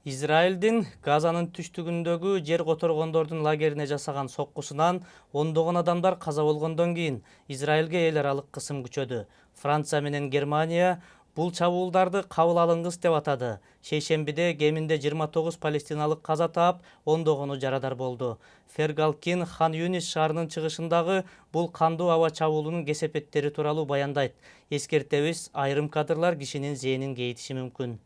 Израилдин Газанын түштүгүндөгү жер которгондордун лагерине жасаган соккусунан ондогон адамдар каза болгондон кийин Израилге эл аралык кысым күчөдү. Франция менен Германия бул чабуулдарды кабыл алынгыс деп атады. Шейшембиде кеминде 29 палестиналык каза таап, ондогону жарадар болду. Фергалкин Хан Юнис шаарынын чыгышындагы бул кандуу аба чабуулунун кесепеттери тууралуу баяндайт. Эскертебиз, айрым кадрлар кишинин зээнин кейитиши мүмкүн.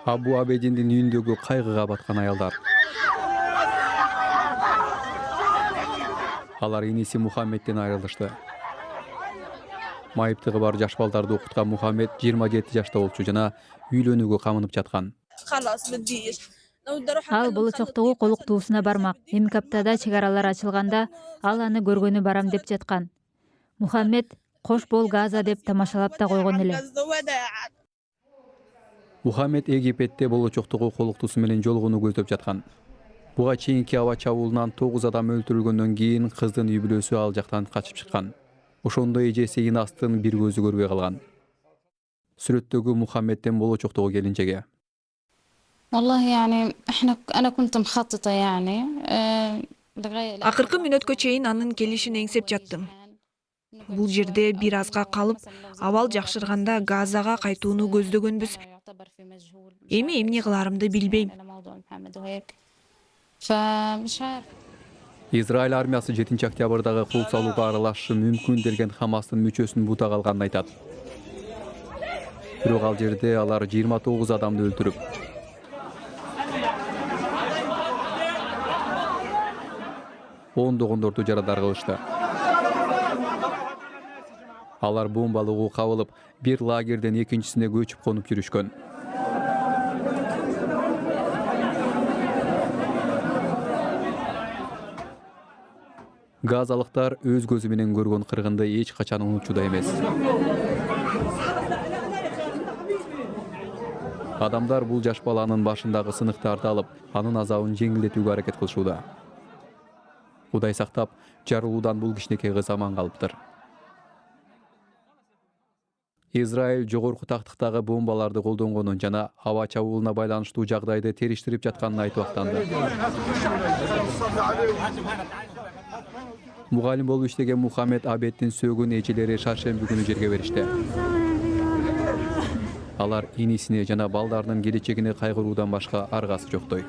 Абу Абединдин үйүндөгү кайгыга баткан аялдар. Алар иниси Мухаммедден айрылышты. Майыптыгы бар жаш балдарды окуткан Мухаммед 27 жашта болчу жана үйлөнүүгө камынып жаткан. Ал болочоктогу колуктуусуна бармак. Эмки аптада чек аралар ачылганда ал аны көргөнү барам деп жаткан. Мухаммед кош бол Газа деп тамашалап да койгон эле. Мухаммед Египетте болочоктогу колуктуусу менен жолугууну көздөп жаткан. Буга чейинки аба чабуулунан 9 адам өлтүрүлгөндөн кийин кыздын үй бүлөсү ал жактан качып чыккан. Ошондо эжеси Инастын бир көзү көрбөй калган. Сүрөттөгү Мухаммедден болочоктогу келинчеге. والله يعني أنا كنت مخططة يعني Акыркы мүнөткө чейин анын келишин эңсеп жаттым. Бул жерде бир азга калып, абал жакшырганда Газага кайтууну көздөгөнбүз. Эми эмне кыларымды билбейм. Израиль армиясы 7 октябрдагы кул салууга аралашышы мүмкүн делген Хамастын мүчөсүн бута калганын айтат. Бирок ал жерде алар 29 адамды өлтүрүп, ондогондорду жарадар кылышты. Алар бомбалыгуу кабылып, бир лагерден экинчисине көчүп конуп жүрүшкөн. Газалыктар өз көзү менен көргөн кыргынды эч качан унутчуда эмес. Адамдар бул жаш баланын башындагы сыныктарды алып, анын азабын жеңилдетүүгө аракет кылышууда. Кудай сактап, жарылуудан бул кичинекей кыз аман калыптыр. Израиль жогорку тактыктагы бомбаларды колдонгонун жана аба чабуулуна байланыштуу жагдайды териштирип жатканын айтып актанды. Мугалим болуп иштеген Мухаммед Абеддин сөөгүн эжелери шаршемби күнү жерге беришти. Алар инисине жана балдарынын келечегине кайгыруудан башка аргасы жоктой.